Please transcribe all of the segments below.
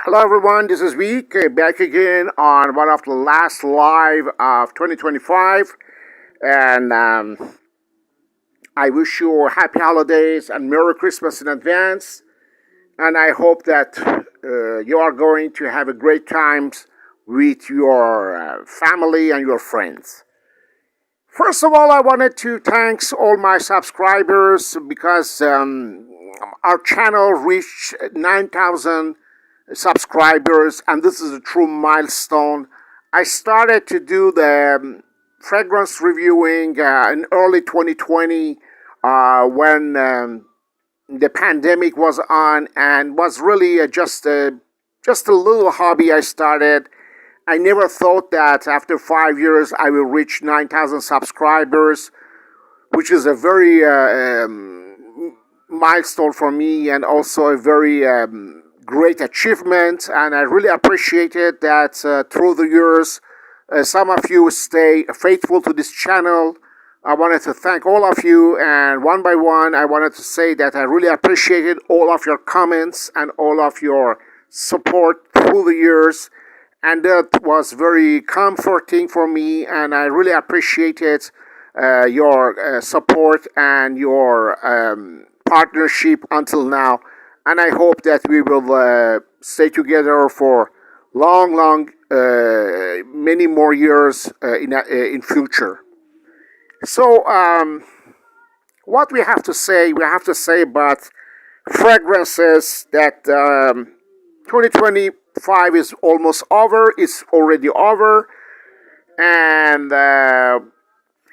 Hello everyone, this is Week back again on one of the last live of 2025, and I wish you happy holidays and Merry Christmas in advance. And I hope that you are going to have a great times with your family and your friends. First of all, I wanted to thank all my subscribers because our channel reached 9,000 subscribers, and this is a true milestone. I started to do the fragrance reviewing in early 2020 when the pandemic was on, and was really just a little hobby I started. I never thought that after 5 years I will reach 9,000 subscribers, which is a very milestone for me, and also a very great achievement. And I really appreciated that through the years, some of you stay faithful to this channel. I wanted to thank all of you, and one by one, I wanted to say that I really appreciated all of your comments and all of your support through the years. And that was very comforting for me, and I really appreciated your support and your partnership until now. And I hope that we will stay together for long, many more years in future. So, what we have to say about fragrances that 2025 is almost over. It's already over, and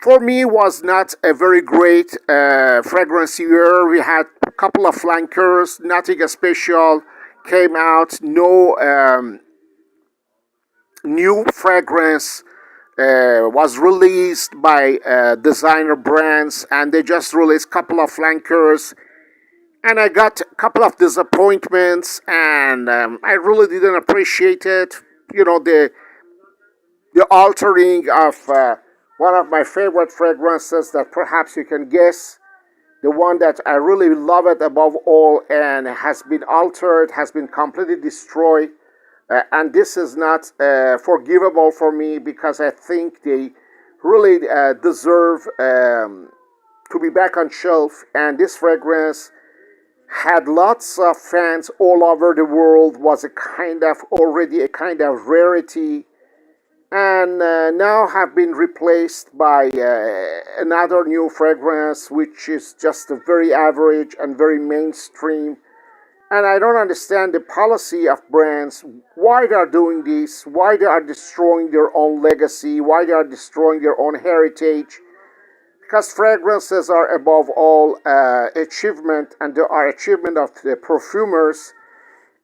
for me was not a very great fragrance year. We had a couple of flankers, nothing special came out. No new fragrance was released by designer brands, and they just released a couple of flankers. And I got a couple of disappointments, and I really didn't appreciate it. You know, the altering of one of my favorite fragrances that perhaps you can guess. The one that I really love it above all, and has been altered, has been completely destroyed. And this is not forgivable for me, because I think they really deserve to be back on shelf. And this fragrance had lots of fans all over the world, was already a kind of rarity, and now have been replaced by another new fragrance, which is just a very average and very mainstream. And I don't understand the policy of brands, why they are doing this, why they are destroying their own legacy, why they are destroying their own heritage. Because fragrances are above all achievement, and they are achievement of the perfumers.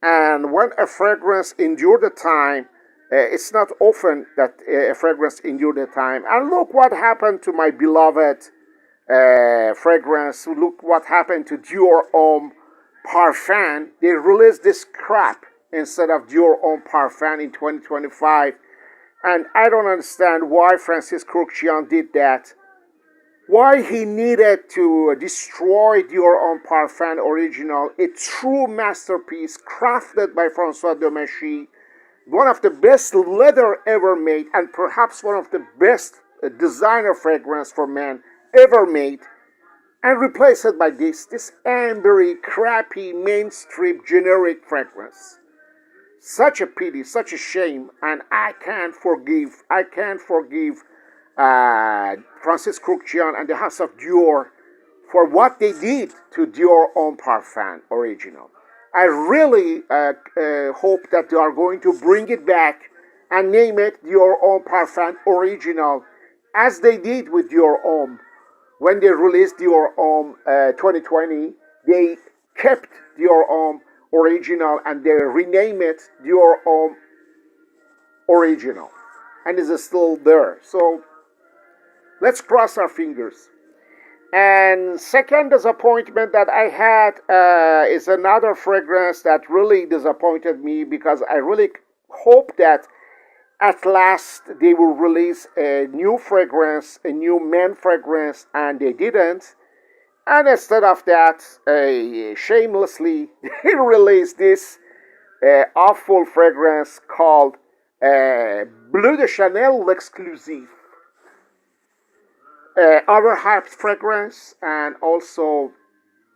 And when a fragrance endured the time, it's not often that a fragrance endured the time. And look what happened to my beloved fragrance. Look what happened to Dior Homme Parfum. They released this crap instead of Dior Homme Parfum in 2025. And I don't understand why Francis Cruikshank did that. Why he needed to destroy Dior Homme Parfum Original, a true masterpiece crafted by Francois Demachy, one of the best leather ever made, and perhaps one of the best designer fragrance for men ever made, and replace it by this ambery, crappy, mainstream, generic fragrance. Such a pity, such a shame, and I can't forgive Francis Cruikshank and the House of Dior for what they did to Dior Homme Parfum Original. I really hope that they are going to bring it back and name it Dior Homme Parfum Original, as they did with Dior Homme. When they released Dior Homme 2020, they kept Dior Homme Original and they renamed it Dior Homme Original, and is still there. So let's cross our fingers. And second disappointment that I had is another fragrance that really disappointed me, because I really hope that at last they will release a new fragrance, a new men fragrance, and they didn't. And instead of that, shamelessly, they released this awful fragrance called Bleu de Chanel L'Exclusif. Other hype fragrance, and also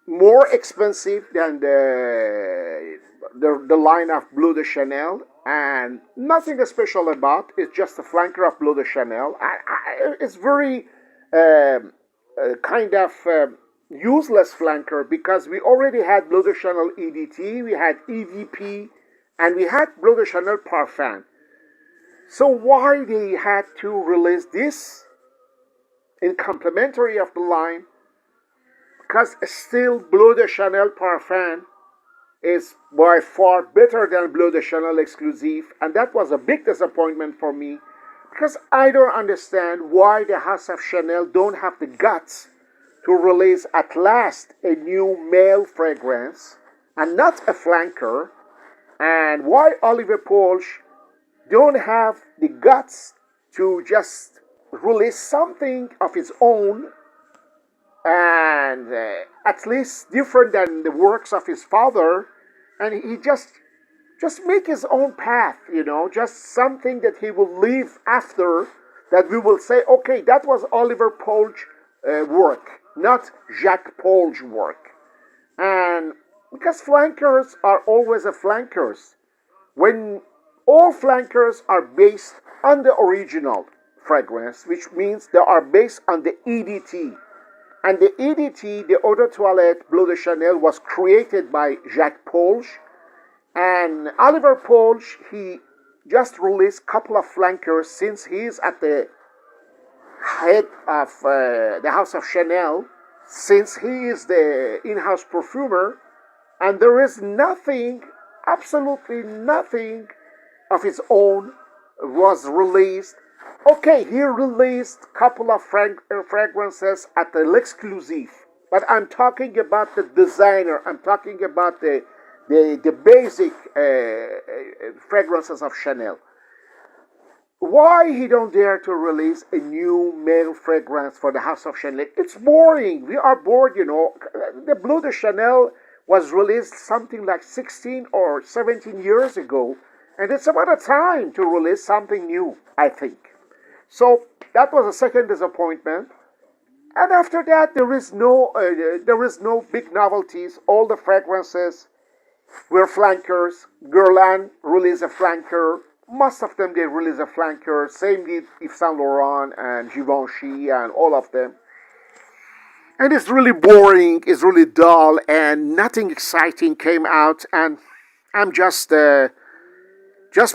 more expensive than the line of Bleu de Chanel, and nothing special about. It's just a flanker of Bleu de Chanel. It's very kind of useless flanker, because we already had Bleu de Chanel EDT, we had EVP, and we had Bleu de Chanel Parfum. So why they had to release this in complementary of the line? Because still Bleu de Chanel Parfum is by far better than Bleu de Chanel Exclusive, and that was a big disappointment for me, because I don't understand why the House of Chanel don't have the guts to release at last a new male fragrance and not a flanker, and why Oliver Polch don't have the guts to just release something of his own, and at least different than the works of his father, and he just make his own path, just something that he will leave after, that we will say, okay, that was Oliver Polch work, not Jacques Polch work. And because flankers are always a flankers, when all flankers are based on the original fragrance, which means they are based on the EDT. And the EDT, the Eau de Toilette Bleu de Chanel, was created by Jacques Polch. And Oliver Polch, he just released a couple of flankers since he's at the head of the House of Chanel, since he is the in-house perfumer. And there is nothing, absolutely nothing of his own was released. Okay, he released a couple of fragrances at the L'Exclusif, but I'm talking about the designer. I'm talking about the basic fragrances of Chanel. Why he don't dare to release a new male fragrance for the House of Chanel? It's boring. We are bored, The Bleu de Chanel was released something like 16 or 17 years ago, and it's about a time to release something new, I think. So that was a second disappointment. And after that, there is no big novelties. All the fragrances were flankers. Guerlain released a flanker. Most of them, they release a flanker. Same did Yves Saint Laurent and Givenchy and all of them. And it's really boring, it's really dull, and nothing exciting came out. And I'm just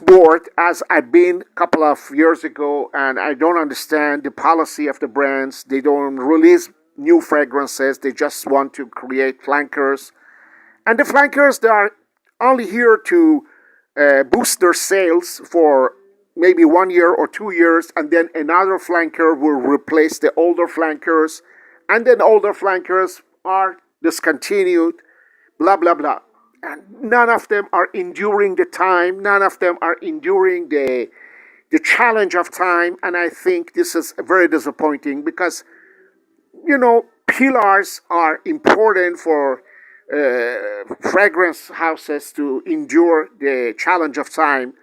bored, as I've been a couple of years ago, and I don't understand the policy of the brands. They don't release new fragrances. They just want to create flankers. And the flankers, they are only here to boost their sales for maybe 1 year or 2 years, and then another flanker will replace the older flankers, and then older flankers are discontinued, blah, blah, blah. And none of them are enduring the time. None of them are enduring the challenge of time. And I think this is very disappointing, because, pillars are important for fragrance houses to endure the challenge of time.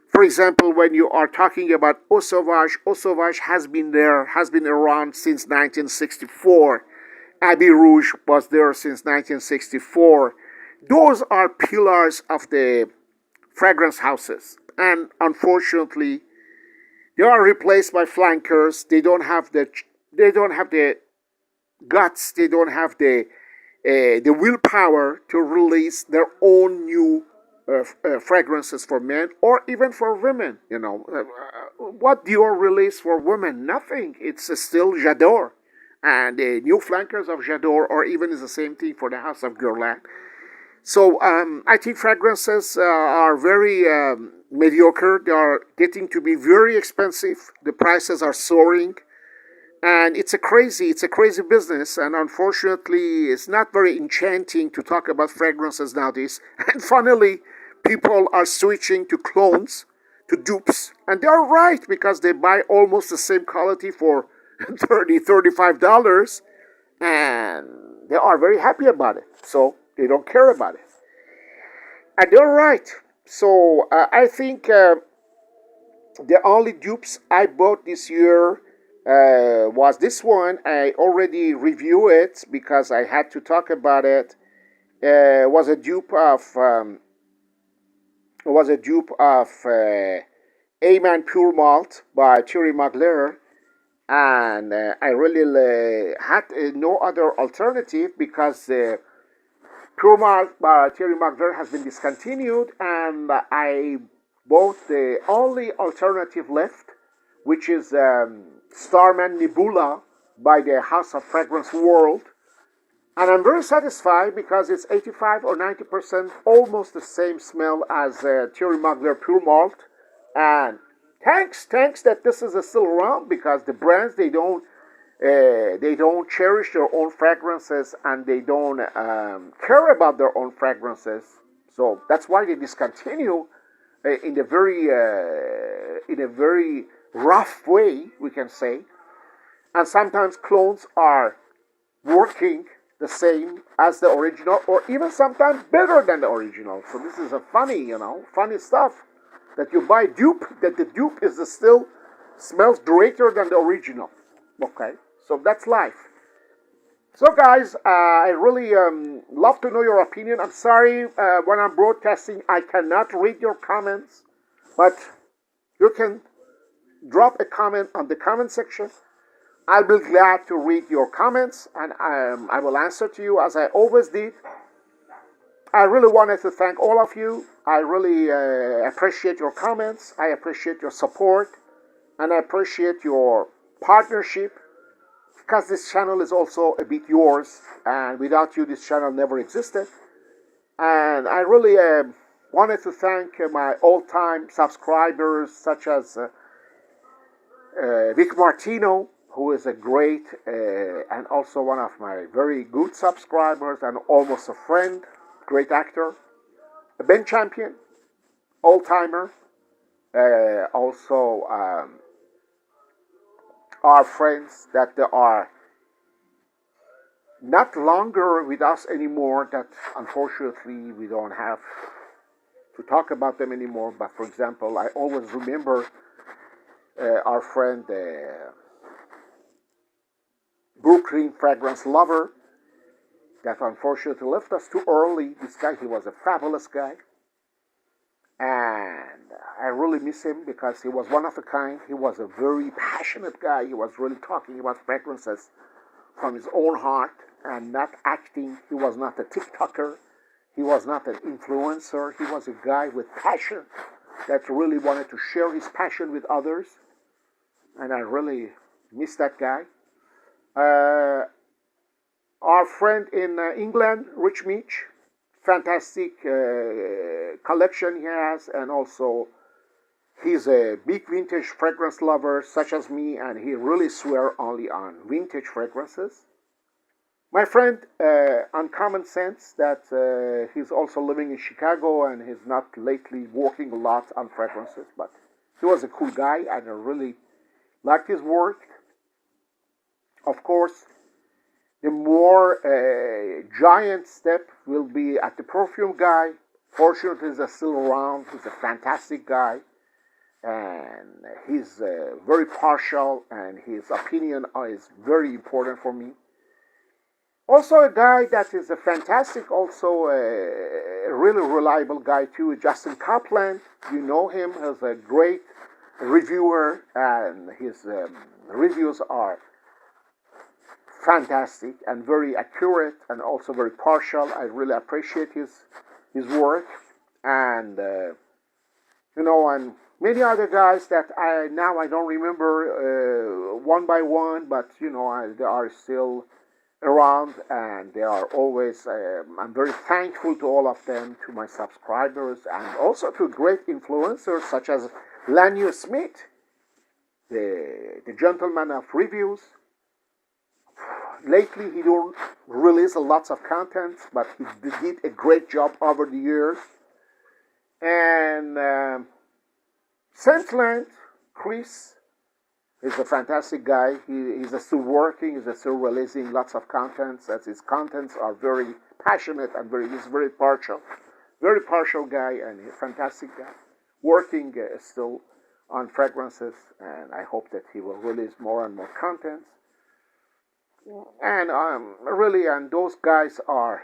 For example, when you are talking about Eau Sauvage has been around since 1964. Abbey Rouge was there since 1964. Those are pillars of the fragrance houses. And unfortunately, they are replaced by flankers. They don't have the guts. They don't have the willpower to release their own new fragrances for men or even for women. What Dior release for women? Nothing. It's still J'adore, and the new flankers of J'adore, or even is the same thing for the House of Guerlain. So I think fragrances are very mediocre. They are getting to be very expensive. The prices are soaring, and it's a crazy business. And unfortunately, it's not very enchanting to talk about fragrances nowadays. And finally, people are switching to clones, to dupes, and they are right, because they buy almost the same quality for $35, and they are very happy about it. So they don't care about it. And they're right. So I think the only dupes I bought this year was this one. I already reviewed it because I had to talk about it. Was a dupe of A-Man Pure Malt by Thierry Mugler, and I really had no other alternative because Pure Malt by Thierry Mugler has been discontinued, and I bought the only alternative left, which is Starman Nebula by the House of Fragrance World. And I'm very satisfied because it's 85 or 90% almost the same smell as Thierry Mugler Pure Malt. And thanks that this is still around because the brands they don't cherish their own fragrances and they don't care about their own fragrances. So that's why they discontinue in a very rough way, we can say. And sometimes clones are working the same as the original, or even sometimes better than the original. So this is a funny stuff that you buy dupe, that the dupe is still smells greater than the original. Okay, so that's life. So guys, I really love to know your opinion. I'm sorry when I'm broadcasting, I cannot read your comments, but you can drop a comment on the comment section. I'll be glad to read your comments and I will answer to you as I always did. I really wanted to thank all of you. I really appreciate your comments. I appreciate your support and I appreciate your partnership because this channel is also a bit yours and without you this channel never existed. And I really wanted to thank my all-time subscribers such as Vic Martino, who is a great and also one of my very good subscribers and almost a friend, great actor. Ben Champion, old-timer, also our friends that are not longer with us anymore, that unfortunately we don't have to talk about them anymore. But for example, I always remember our friend Brooklyn Fragrance Lover that unfortunately left us too early. This guy, he was a fabulous guy. And I really miss him because he was one of a kind. He was a very passionate guy. He was really talking about fragrances from his own heart and not acting. He was not a TikToker. He was not an influencer. He was a guy with passion that really wanted to share his passion with others. And I really miss that guy. Our friend in England, Rich Mitch, fantastic collection he has, and also he's a big vintage fragrance lover such as me, and he really swears only on vintage fragrances. My friend Uncommon Sense, that he's also living in Chicago and he's not lately working a lot on fragrances, but he was a cool guy and I really liked his work. Of course, the more giant step will be at the perfume guy. Fortunately, he's still around. He's a fantastic guy. And he's very partial and his opinion is very important for me. Also a guy that is a fantastic, also a really reliable guy too, Justin Kaplan. You know him as a great reviewer and his reviews are fantastic and very accurate and also very partial. I really appreciate his work, and and many other guys that I don't remember one by one, but they are still around and they are always. I'm very thankful to all of them, to my subscribers, and also to great influencers such as Lanier Smith, the gentleman of reviews. Lately, he don't release lots of content, but he did a great job over the years. And Saintland, Chris, is a fantastic guy. He's still working. He's still releasing lots of contents. As his contents are very passionate and he's very partial. very partial guy and a fantastic guy, working still on fragrances, and I hope that he will release more and more content. And really, and those guys are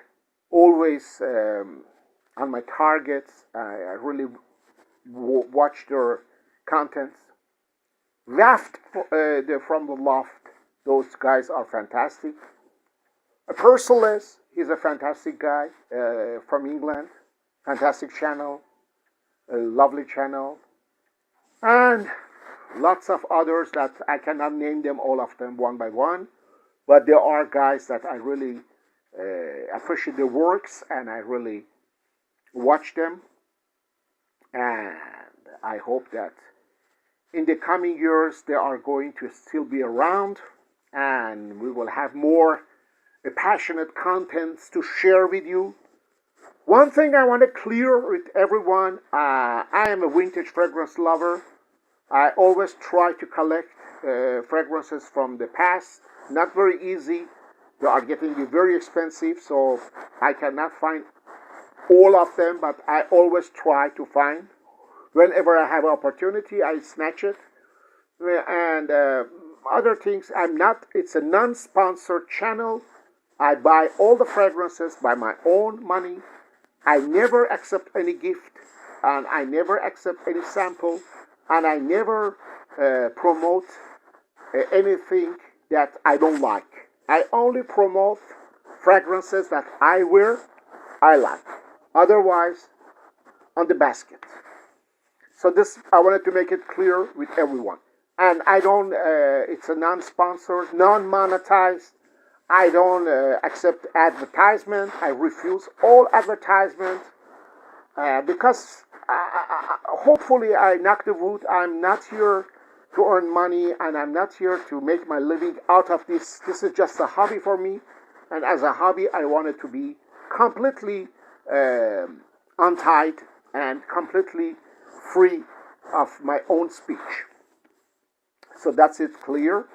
always on my targets. I really watch their contents. Left from the Loft, those guys are fantastic. Perciles, he's a fantastic guy from England. Fantastic channel, a lovely channel. And lots of others that I cannot name them, all of them one by one. But there are guys that I really appreciate their works, and I really watch them. And I hope that in the coming years they are going to still be around, and we will have more passionate contents to share with you. One thing I want to clear with everyone, I am a vintage fragrance lover. I always try to collect fragrances from the past. Not very easy. They are getting very expensive, so I cannot find all of them, but I always try to find. Whenever I have an opportunity, I snatch it. And other things, it's a non-sponsored channel. I buy all the fragrances by my own money. I never accept any gift, and I never accept any sample, and I never promote anything that I don't like. I only promote fragrances that I wear, I like. Otherwise, on the basket. So this, I wanted to make it clear with everyone. And I don't, it's a non-sponsored, non-monetized. I don't accept advertisement. I refuse all advertisement because hopefully I knock the wood. I'm not here to earn money, and I'm not here to make my living out of this. This is just a hobby for me, and as a hobby, I want it to be completely untied and completely free of my own speech. So that's it clear.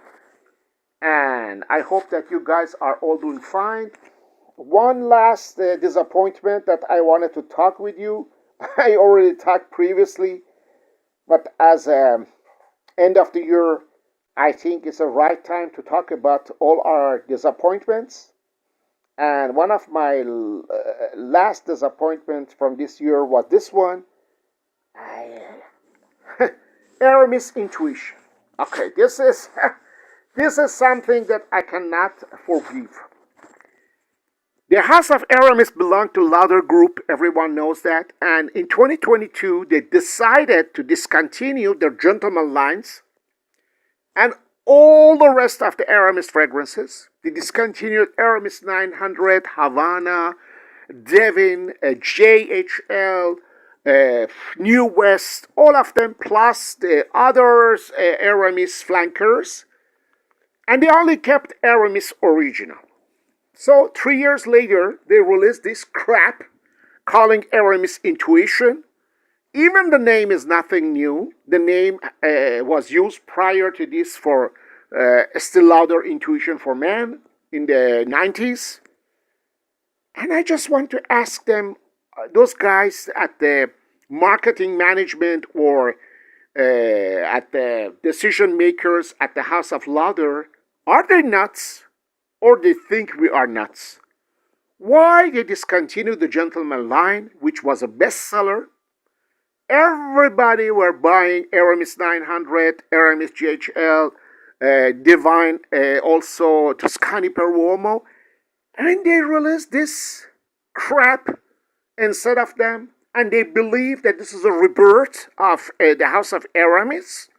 And I hope that you guys are all doing fine. One last disappointment that I wanted to talk with you. I already talked previously, but as end of the year, I think it's the right time to talk about all our disappointments. And one of my last disappointments from this year was this one. Aramis intuition. Okay, this is this is something that I cannot forgive. The House of Aramis belonged to Lauder Group, everyone knows that, and in 2022 they decided to discontinue their gentleman lines and all the rest of the Aramis fragrances. They discontinued Aramis 900, Havana, Devin, JHL, New West, all of them, plus the others, Aramis flankers, and they only kept Aramis original. So 3 years later, they released this crap calling Aramis Intuition. Even the name is nothing new. The name was used prior to this for Estee Lauder Intuition for Men in the 90s. And I just want to ask them, those guys at the marketing management or at the decision makers at the House of Lauder, are they nuts? Or they think we are nuts? Why they discontinued the Gentleman line, which was a bestseller? Everybody were buying Aramis 900, Aramis GHL, Divine, also Toscani per Uomo, and they released this crap instead of them, and they believe that this is a rebirth of the House of Aramis.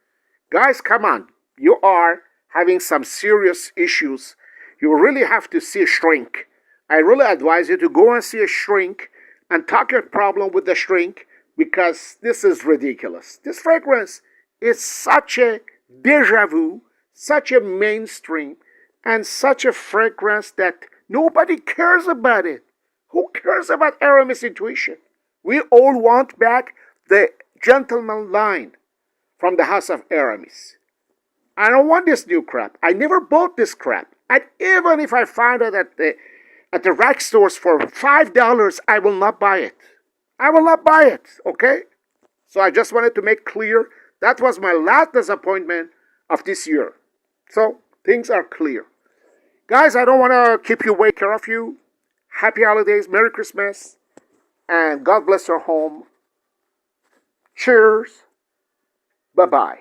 Guys, come on, you are having some serious issues. You really have to see a shrink. I really advise you to go and see a shrink and talk your problem with the shrink, because this is ridiculous. This fragrance is such a deja vu, such a mainstream, and such a fragrance that nobody cares about it. Who cares about Aramis Intuition? We all want back the Gentleman line from the House of Aramis. I don't want this new crap. I never bought this crap. And even if I found it at the rack stores for $5, I will not buy it. I will not buy it, okay? So I just wanted to make clear that was my last disappointment of this year. So things are clear. Guys, I don't want to keep you waiting. Care of you. Happy holidays, Merry Christmas, and God bless your home. Cheers. Bye-bye.